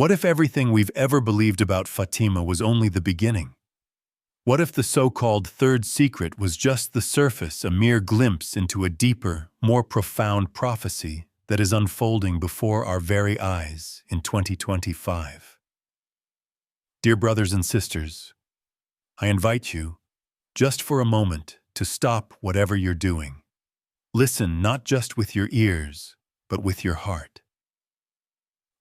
What if everything we've ever believed about Fatima was only the beginning? What if the so-called third secret was just the surface, a mere glimpse into a deeper, more profound prophecy that is unfolding before our very eyes in 2025? Dear brothers and sisters, I invite you, just for a moment, to stop whatever you're doing. Listen not just with your ears, but with your heart.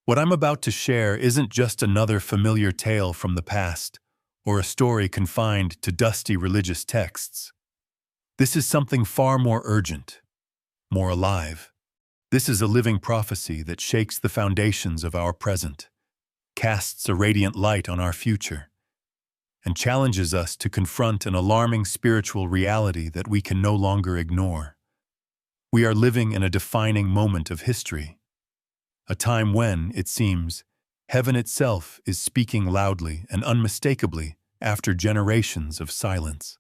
What I'm about to share isn't just another familiar tale from the past, or a story confined to dusty religious texts. This is something far more urgent, more alive. This is a living prophecy that shakes the foundations of our present, casts a radiant light on our future, and challenges us to confront an alarming spiritual reality that we can no longer ignore. We are living in a defining moment of history, a time when, it seems, heaven itself is speaking loudly and unmistakably after generations of silence.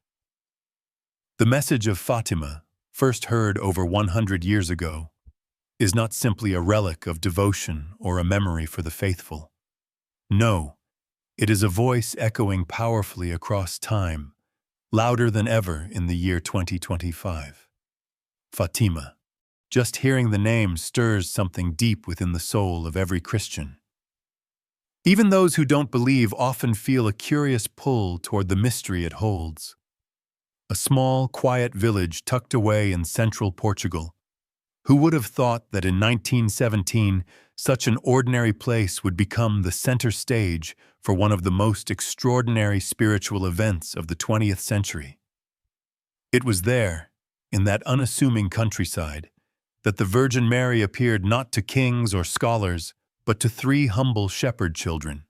The message of Fatima, first heard over 100 years ago, is not simply a relic of devotion or a memory for the faithful. No, it is a voice echoing powerfully across time, louder than ever in the year 2025. Fatima. Just hearing the name stirs something deep within the soul of every Christian. Even those who don't believe often feel a curious pull toward the mystery it holds. A small, quiet village tucked away in central Portugal. Who would have thought that in 1917, such an ordinary place would become the center stage for one of the most extraordinary spiritual events of the 20th century? It was there, in that unassuming countryside, that the Virgin Mary appeared not to kings or scholars, but to three humble shepherd children,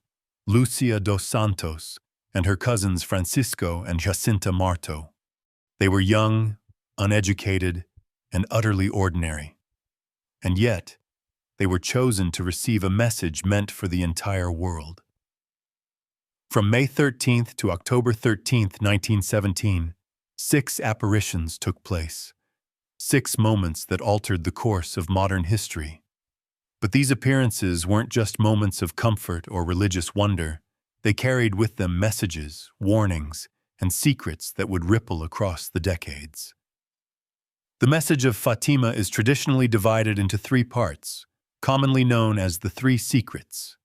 Lucia dos Santos and her cousins Francisco and Jacinta Marto. They were young, uneducated, and utterly ordinary. And yet, they were chosen to receive a message meant for the entire world. From May 13th to October 13th, 1917, 6 apparitions took place. 6 moments that altered the course of modern history. But these appearances weren't just moments of comfort or religious wonder. They carried with them messages, warnings, and secrets that would ripple across the decades. The message of Fatima is traditionally divided into 3 parts, commonly known as the 3 secrets.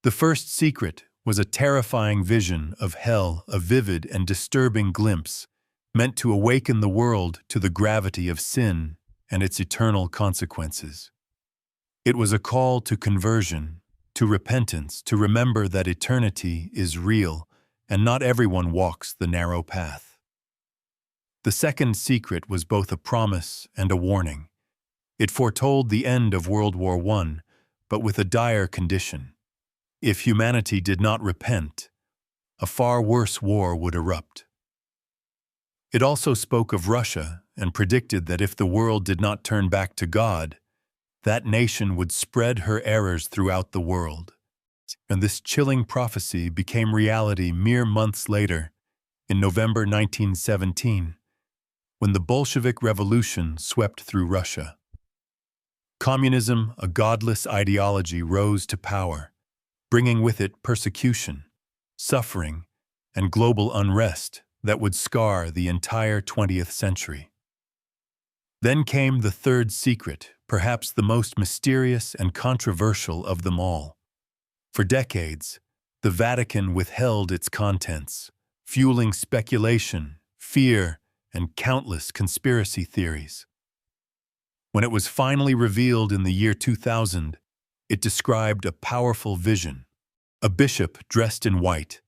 The first secret was a terrifying vision of hell, a vivid and disturbing glimpse meant to awaken the world to the gravity of sin and its eternal consequences. It was a call to conversion, to repentance, to remember that eternity is real and not everyone walks the narrow path. The second secret was both a promise and a warning. It foretold the end of World War I, but with a dire condition. If humanity did not repent, a far worse war would erupt. It also spoke of Russia and predicted that if the world did not turn back to God, that nation would spread her errors throughout the world. And this chilling prophecy became reality mere months later, in November 1917, when the Bolshevik Revolution swept through Russia. Communism, a godless ideology, rose to power, bringing with it persecution, suffering, and global unrest that would scar the entire 20th century. Then came the third secret, perhaps the most mysterious and controversial of them all. For decades, the Vatican withheld its contents, fueling speculation, fear, and countless conspiracy theories. When it was finally revealed in the year 2000, it described a powerful vision. A bishop dressed in white,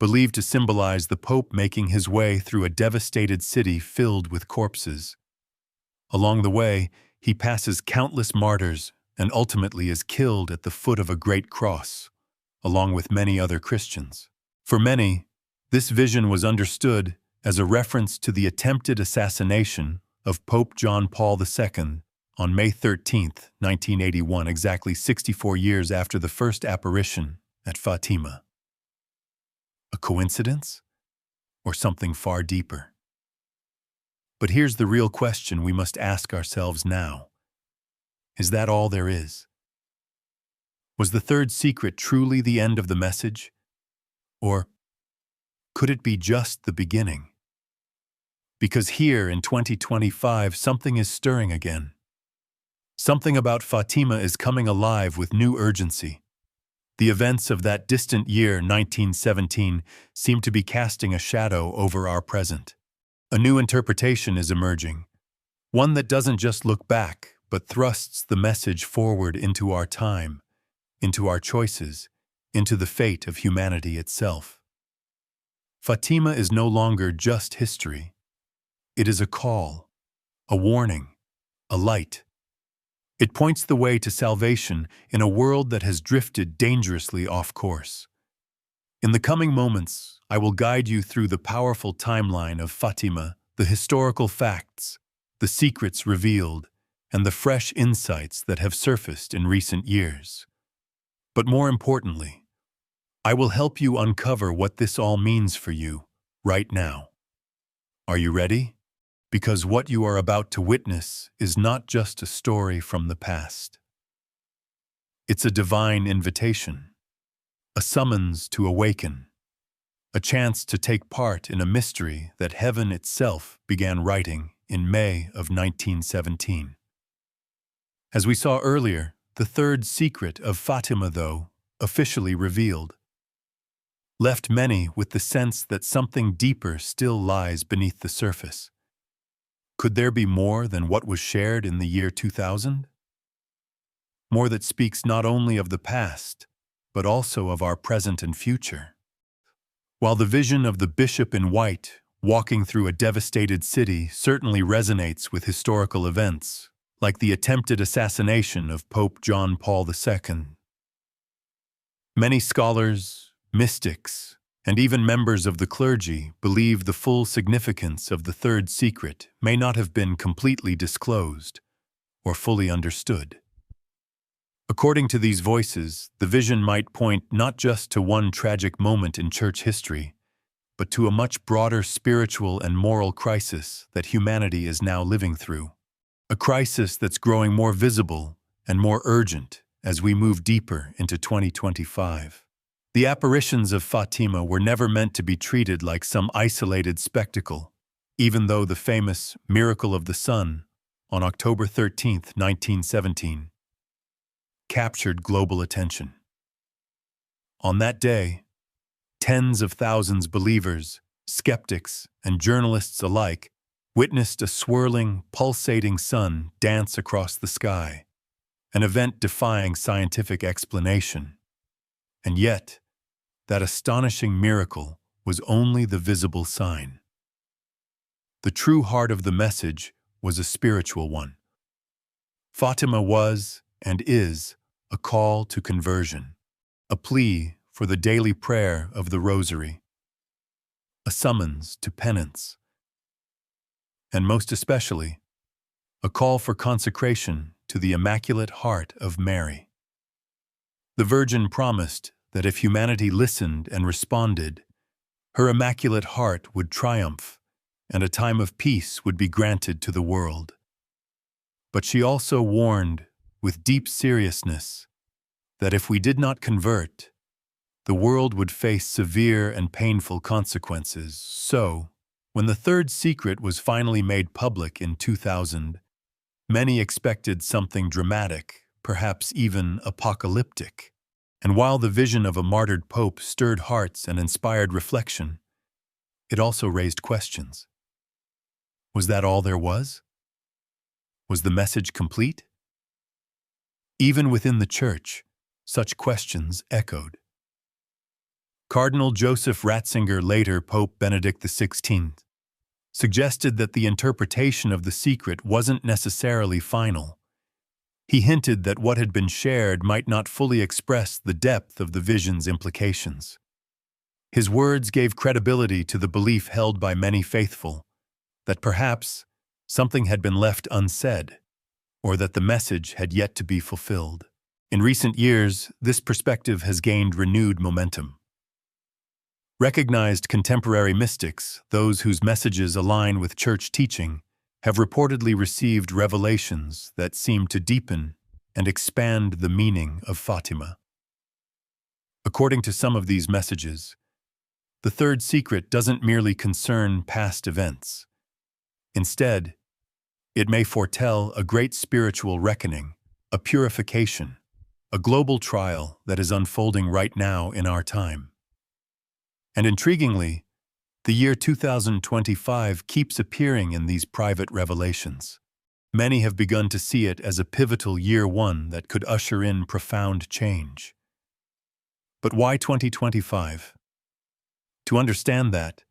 believed to symbolize the Pope making his way through a devastated city filled with corpses. Along the way, he passes countless martyrs and ultimately is killed at the foot of a great cross, along with many other Christians. For many, this vision was understood as a reference to the attempted assassination of Pope John Paul II on May 13, 1981, exactly 64 years after the first apparition at Fatima. A coincidence? Or something far deeper? But here's the real question we must ask ourselves now. Is that all there is? Was the third secret truly the end of the message? Or could it be just the beginning? Because here in 2025, something is stirring again. Something about Fatima is coming alive with new urgency. The events of that distant year, 1917, seem to be casting a shadow over our present. A new interpretation is emerging, one that doesn't just look back, but thrusts the message forward into our time, into our choices, into the fate of humanity itself. Fatima is no longer just history. It is a call, a warning, a light. It points the way to salvation in a world that has drifted dangerously off course. In the coming moments, I will guide you through the powerful timeline of Fatima, the historical facts, the secrets revealed, and the fresh insights that have surfaced in recent years. But more importantly, I will help you uncover what this all means for you right now. Are you ready? Because what you are about to witness is not just a story from the past. It's a divine invitation, a summons to awaken, a chance to take part in a mystery that heaven itself began writing in May of 1917. As we saw earlier, the third secret of Fatima, though officially revealed, left many with the sense that something deeper still lies beneath the surface. Could there be more than what was shared in the year 2000? More that speaks not only of the past, but also of our present and future. While the vision of the bishop in white walking through a devastated city certainly resonates with historical events, like the attempted assassination of Pope John Paul II, many scholars, mystics, and even members of the clergy believe the full significance of the third secret may not have been completely disclosed or fully understood. According to these voices, the vision might point not just to one tragic moment in church history, but to a much broader spiritual and moral crisis that humanity is now living through. A crisis that's growing more visible and more urgent as we move deeper into 2025. The apparitions of Fatima were never meant to be treated like some isolated spectacle, even though the famous Miracle of the Sun on October 13, 1917, captured global attention. On that day, tens of thousands of believers, skeptics, and journalists alike witnessed a swirling, pulsating sun dance across the sky, an event defying scientific explanation. And yet, that astonishing miracle was only the visible sign. The true heart of the message was a spiritual one. Fatima was and is a call to conversion, a plea for the daily prayer of the Rosary, a summons to penance, and most especially, a call for consecration to the Immaculate Heart of Mary. The Virgin promised that if humanity listened and responded, her Immaculate Heart would triumph and a time of peace would be granted to the world. But she also warned, with deep seriousness, that if we did not convert, the world would face severe and painful consequences. So, when the third secret was finally made public in 2000, many expected something dramatic, perhaps even apocalyptic. And while the vision of a martyred pope stirred hearts and inspired reflection, it also raised questions. Was that all there was? Was the message complete? Even within the Church, such questions echoed. Cardinal Joseph Ratzinger, later Pope Benedict XVI, suggested that the interpretation of the secret wasn't necessarily final. He hinted that what had been shared might not fully express the depth of the vision's implications. His words gave credibility to the belief held by many faithful that perhaps something had been left unsaid, or that the message had yet to be fulfilled. In recent years, this perspective has gained renewed momentum. Recognized contemporary mystics, those whose messages align with church teaching, have reportedly received revelations that seem to deepen and expand the meaning of Fatima. According to some of these messages, the third secret doesn't merely concern past events. Instead, it may foretell a great spiritual reckoning, a purification, a global trial that is unfolding right now in our time. And intriguingly, the year 2025 keeps appearing in these private revelations. Many have begun to see it as a pivotal year one that could usher in profound change. But why 2025? To understand that,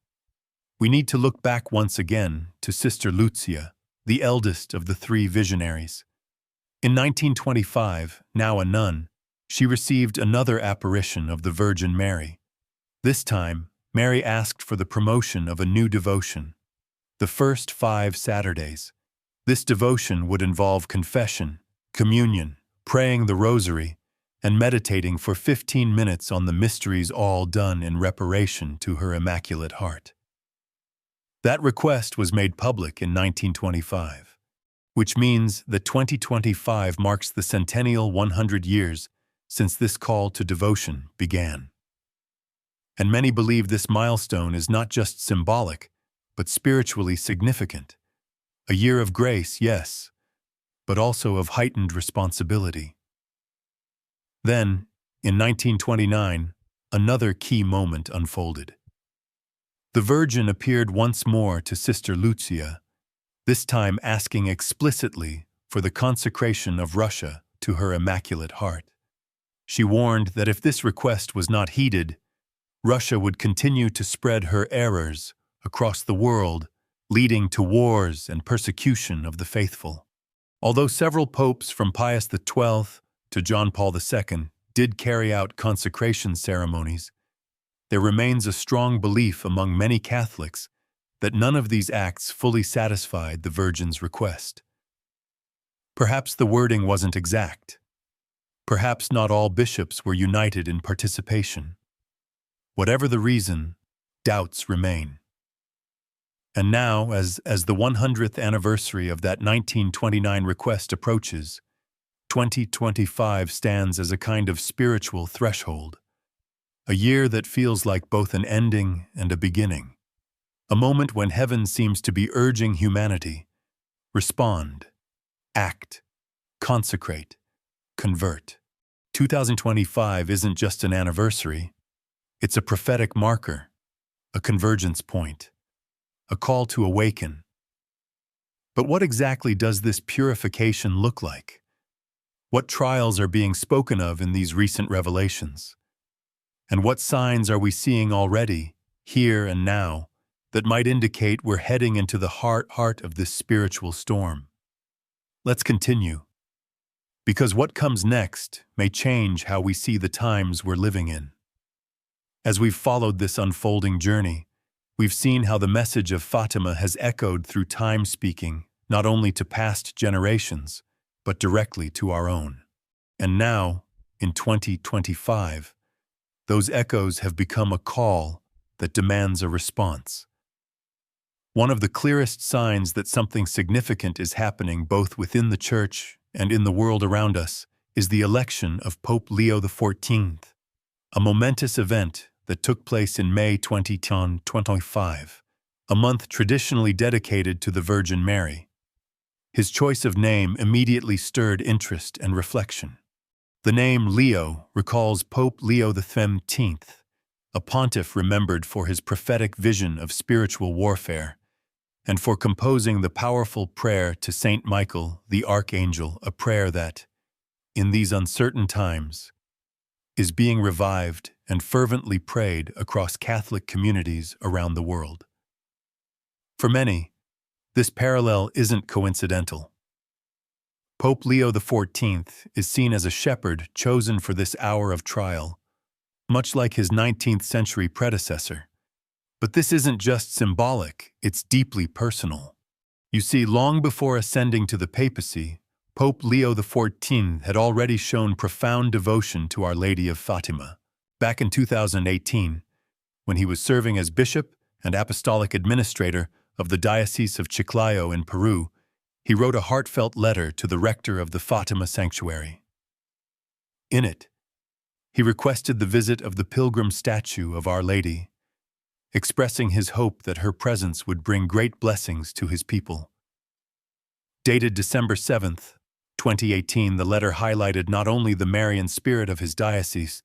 we need to look back once again to Sister Lucia, the eldest of the three visionaries. In 1925, now a nun, she received another apparition of the Virgin Mary. This time, Mary asked for the promotion of a new devotion, the first 5 Saturdays. This devotion would involve confession, communion, praying the rosary, and meditating for 15 minutes on the mysteries, all done in reparation to her Immaculate Heart. That request was made public in 1925, which means that 2025 marks the centennial 100 years since this call to devotion began. And many believe this milestone is not just symbolic, but spiritually significant. A year of grace, yes, but also of heightened responsibility. Then, in 1929, another key moment unfolded. The Virgin appeared once more to Sister Lucia, this time asking explicitly for the consecration of Russia to her Immaculate Heart. She warned that if this request was not heeded, Russia would continue to spread her errors across the world, leading to wars and persecution of the faithful. Although several popes from Pius XII to John Paul II did carry out consecration ceremonies, there remains a strong belief among many Catholics that none of these acts fully satisfied the Virgin's request. Perhaps the wording wasn't exact. Perhaps not all bishops were united in participation. Whatever the reason, doubts remain. And now, as the 100th anniversary of that 1929 request approaches, 2025 stands as a kind of spiritual threshold, a year that feels like both an ending and a beginning, a moment when heaven seems to be urging humanity, respond, act, consecrate, convert. 2025 isn't just an anniversary, it's a prophetic marker, a convergence point, a call to awaken. But what exactly does this purification look like? What trials are being spoken of in these recent revelations? And what signs are we seeing already, here and now, that might indicate we're heading into the heart of this spiritual storm? Let's continue, because what comes next may change how we see the times we're living in. As we've followed this unfolding journey, we've seen how the message of Fatima has echoed through time, speaking not only to past generations, but directly to our own. And now, in 2025, those echoes have become a call that demands a response. One of the clearest signs that something significant is happening both within the Church and in the world around us is the election of Pope Leo XIV, a momentous event that took place in May 2025, a month traditionally dedicated to the Virgin Mary. His choice of name immediately stirred interest and reflection. The name Leo recalls Pope Leo XIV, a pontiff remembered for his prophetic vision of spiritual warfare, and for composing the powerful prayer to Saint Michael, the Archangel, a prayer that, in these uncertain times, is being revived and fervently prayed across Catholic communities around the world. For many, this parallel isn't coincidental. Pope Leo XIV is seen as a shepherd chosen for this hour of trial, much like his 19th century predecessor. But this isn't just symbolic, it's deeply personal. You see, long before ascending to the papacy, Pope Leo XIV had already shown profound devotion to Our Lady of Fatima. Back in 2018, when he was serving as bishop and apostolic administrator of the Diocese of Chiclayo in Peru, he wrote a heartfelt letter to the rector of the Fatima Sanctuary. In it, He requested the visit of the pilgrim statue of Our Lady, expressing his hope that her presence would bring great blessings to his people. Dated December 7th, 2018, the letter highlighted not only the Marian spirit of his diocese,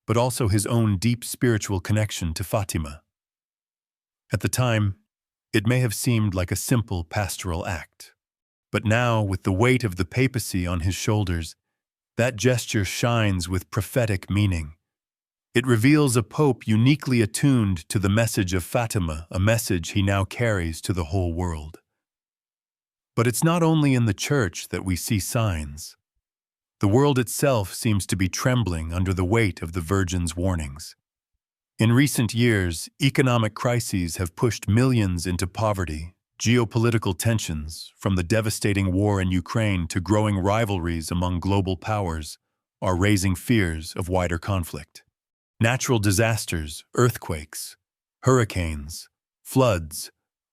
but also his own deep spiritual connection to Fatima. At the time, it may have seemed like a simple pastoral act. But now, with the weight of the papacy on his shoulders, that gesture shines with prophetic meaning. It reveals a pope uniquely attuned to the message of Fatima, a message he now carries to the whole world. But it's not only in the church that we see signs. The world itself seems to be trembling under the weight of the Virgin's warnings. In recent years, economic crises have pushed millions into poverty. Geopolitical tensions, from the devastating war in Ukraine to growing rivalries among global powers, are raising fears of wider conflict. Natural disasters, earthquakes, hurricanes, floods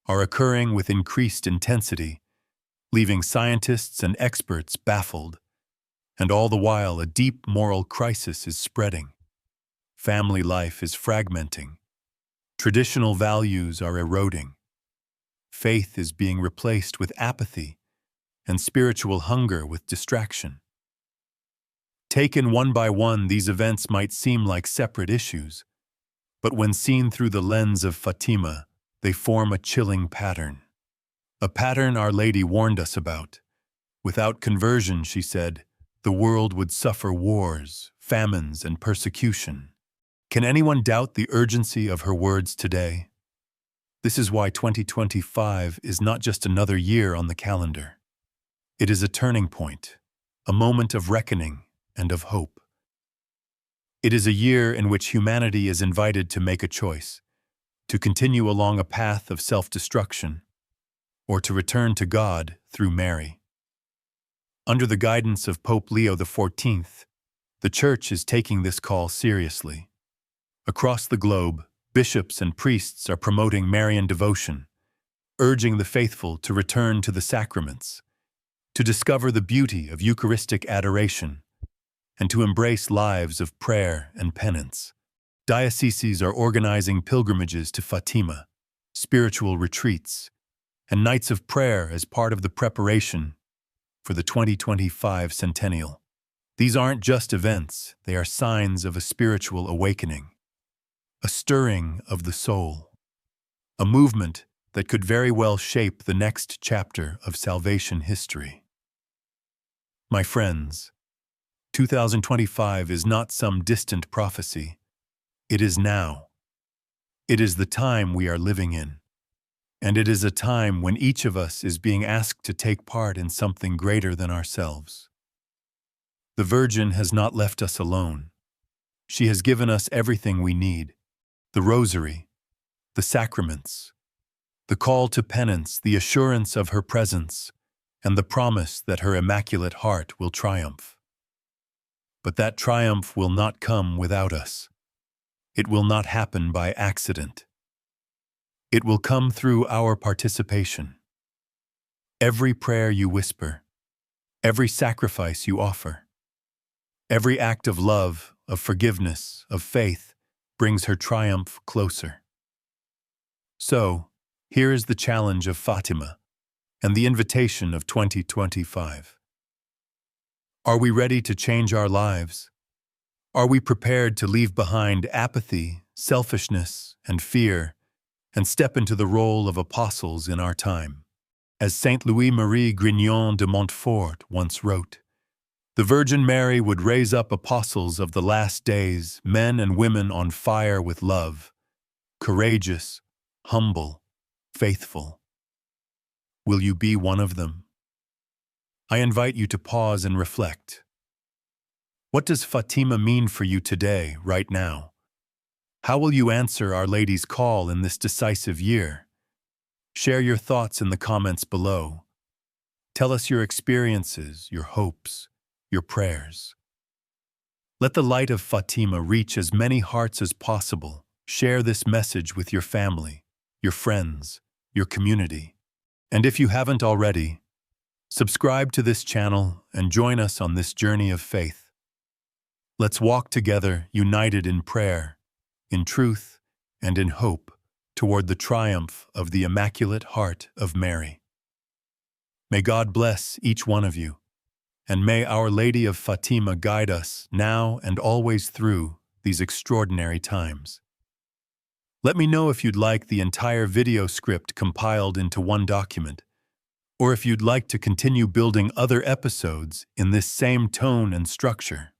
are occurring with increased intensity, leaving scientists and experts baffled. And all the while, a deep moral crisis is spreading. Family life is fragmenting. Traditional values are eroding. Faith is being replaced with apathy, and spiritual hunger with distraction. Taken one by one, these events might seem like separate issues, but when seen through the lens of Fatima, they form a chilling pattern. A pattern Our Lady warned us about. Without conversion, she said, the world would suffer wars, famines, and persecution. Can anyone doubt the urgency of her words today? This is why 2025 is not just another year on the calendar. It is a turning point, a moment of reckoning and of hope. It is a year in which humanity is invited to make a choice, to continue along a path of self-destruction, or to return to God through Mary. Under the guidance of Pope Leo XIV, the Church is taking this call seriously. Across the globe, bishops and priests are promoting Marian devotion, urging the faithful to return to the sacraments, to discover the beauty of Eucharistic adoration, and to embrace lives of prayer and penance. Dioceses are organizing pilgrimages to Fatima, spiritual retreats, and nights of prayer as part of the preparation for the 2025 centennial. These aren't just events, they are signs of a spiritual awakening, a stirring of the soul, a movement that could very well shape the next chapter of salvation history. My friends, 2025 is not some distant prophecy. It is now. It is the time we are living in. And it is a time when each of us is being asked to take part in something greater than ourselves. The Virgin has not left us alone. She has given us everything we need: the rosary, the sacraments, the call to penance, the assurance of her presence, and the promise that her immaculate heart will triumph. But that triumph will not come without us. It will not happen by accident. It will come through our participation. Every prayer you whisper, every sacrifice you offer, every act of love, of forgiveness, of faith, brings her triumph closer. So, here is the challenge of Fatima and the invitation of 2025. Are we ready to change our lives? Are we prepared to leave behind apathy, selfishness, and fear, and step into the role of apostles in our time? As Saint Louis-Marie Grignon de Montfort once wrote, "The Virgin Mary would raise up apostles of the last days, men and women on fire with love, courageous, humble, faithful." Will you be one of them? I invite you to pause and reflect. What does Fatima mean for you today, right now? How will you answer Our Lady's call in this decisive year? Share your thoughts in the comments below. Tell us your experiences, your hopes, your prayers. Let the light of Fatima reach as many hearts as possible. Share this message with your family, your friends, your community. And if you haven't already, subscribe to this channel and join us on this journey of faith. Let's walk together, united in prayer, in truth, and in hope, toward the triumph of the Immaculate Heart of Mary. May God bless each one of you, and may Our Lady of Fatima guide us now and always through these extraordinary times. Let me know if you'd like the entire video script compiled into one document, or if you'd like to continue building other episodes in this same tone and structure.